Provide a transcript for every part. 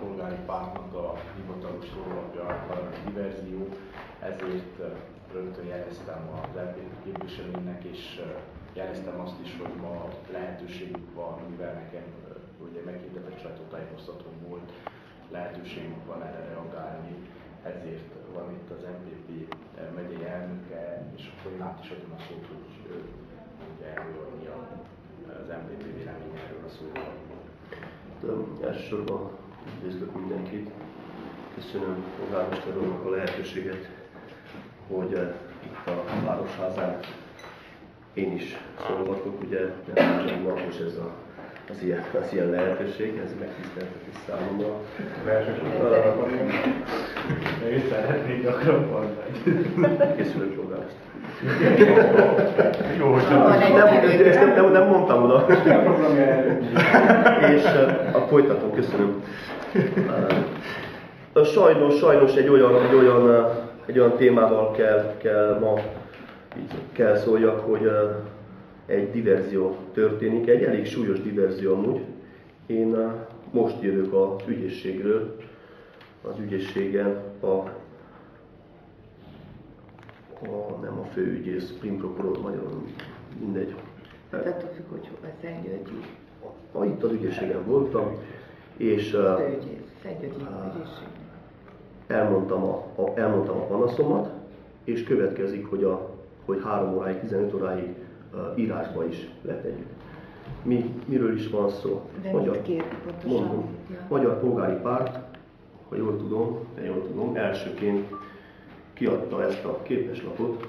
polgári pártnak a hivatalos szólapja valami diverzió, ezért rögtön jeleztem az LPP képviselőnek, és jeleztem azt is, hogy ma lehetőségük van, mivel nekem ugye meghirdetett sajtótájékoztatón volt, lehetőségük van erre reagálni, ezért van itt az MPP megyei elnöke, és akkor én át is adom a szót, hogy elmondani az MPP vélemény erről a szóval. Elsősorban üdvözlök mindenkit. Köszönöm polgármester úrnak a lehetőséget, hogy itt a Városházán én is szólgatok, ugye nem csak napos ez az ilyen lehetőség, ez megtiszteltetés számomra. Én szeretnék gyakrabban meg. Készülök polgármester. Jó, hogy ezt nem mondtam oda. És folytatom, köszönöm. Sajnos egy olyan témával kell szóljak, hogy egy diverzió történik, egy elég súlyos diverzió amúgy. Én most jövök az ügyészségről, az ügyészségen nem a főügyész, primprokuror, magyarul mindegy. Tehát attól függ, hogy hova Szentgyörgyi. Itt az ügyészségen voltam, és elmondtam a panaszomat, és következik, hogy 3 óráig, 15 óráig írásba is letegyük. Miről is van szó? De mit kér pontosan? Magyar Polgári Párt, ha jól tudom, elsőként kiadta ezt a képeslapot,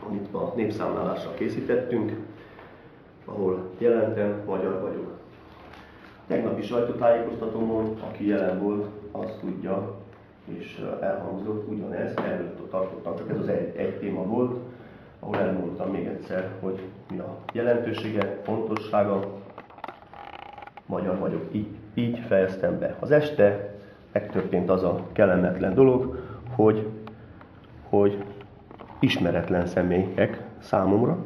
amit a népszámlálásra készítettünk, ahol jelentem, magyar vagyok. Tegnapi sajtótájékoztatómon, aki jelen volt, azt tudja, és elhangzott ugyanez, erről tartottam, csak ez az egy téma volt, ahol elmondtam még egyszer, hogy mi a jelentősége, fontossága, magyar vagyok. Így fejeztem be. Az este megtörtént az a kellemetlen dolog, hogy ismeretlen személyek számomra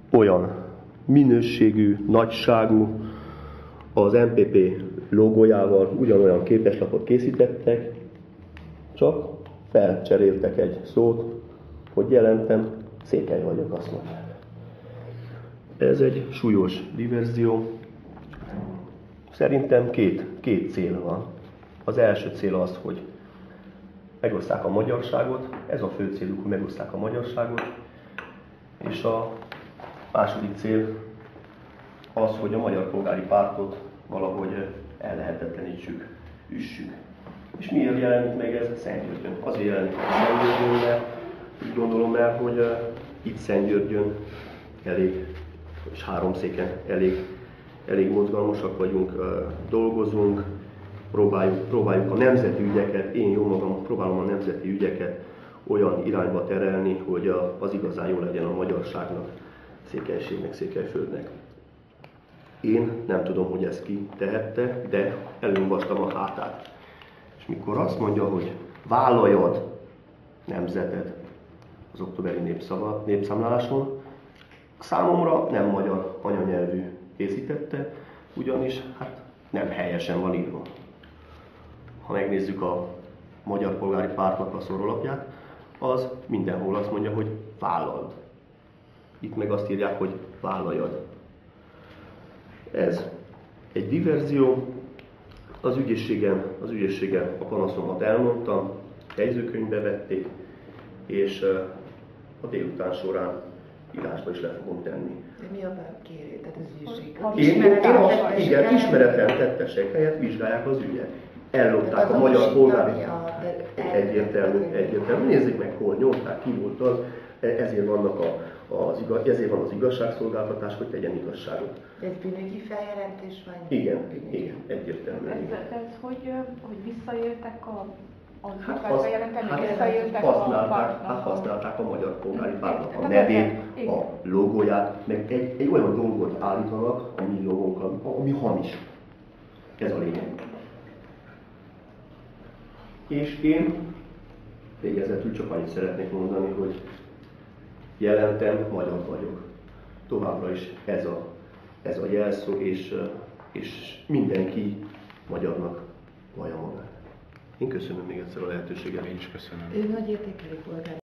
olyan minőségű, nagyságú, az MPP logójával ugyanolyan képeslapot készítettek, csak felcseréltek egy szót, hogy jelentem, Székely vagyok, azt mondják. Ez egy súlyos diverzió. Szerintem két cél van. Az első cél az, hogy megoszták a magyarságot, ez a fő céluk, hogy megoszták a magyarságot, és a második cél az, hogy a Magyar Polgári Pártot valahogy ellehetetlenítsük, üssük. És miért jelenik meg ez Szentgyörgyön? Azért jelenik meg Szentgyörgyön, mert úgy gondolom el, hogy itt Szentgyörgyön és Háromszéken elég mozgalmasak vagyunk, dolgozunk, próbáljuk a nemzeti ügyeket, én jó magam próbálom a nemzeti ügyeket olyan irányba terelni, hogy az igazán jó legyen a magyarságnak, Székelységnek, Székelyföldnek. Én nem tudom, hogy ezt ki tehette, de elolvastam a hátát. És mikor azt mondja, hogy vállaljad nemzeted az októberi népszámláláson, számomra nem magyar anyanyelvű készítette, ugyanis nem helyesen van írva. Ha megnézzük a Magyar Polgári Pártnak a szórólapját, az mindenhol azt mondja, hogy vállald. Itt meg azt írják, hogy vállaljad. Ez egy diverzió. Az ügyészségen a panaszomat elmondtam, jegyzőkönyvbe vették, és a délután során írásba is le fogom tenni. De mi a kérés? Tehát az ügyészség? Igen, ismeretlen tettesek helyett vizsgálják az ügyet. Ellopták a magyar polgári... Egyértelmű. Nézzék meg, hol nyomták, ki volt az. Ezért van az igazságszolgáltatás, hogy tegyen igazságot. Ez bűnügyi feljelentés vagy? Igen, egyértelmű. Ez hogy visszaéltek használták a Magyar Polgári Pártnak a nevét, a logóját, meg egy olyan dolgot állítanak a mi logónkkal, ami hamis. Ez a lényeg. És én végezetül csak annyit szeretnék mondani, hogy jelentem, magyar vagyok. Továbbra is ez a jelszó, és és mindenki magyarnak vallja magát. Én köszönöm még egyszer a lehetőséget. Én is köszönöm. Ő nagy értékelő polgár.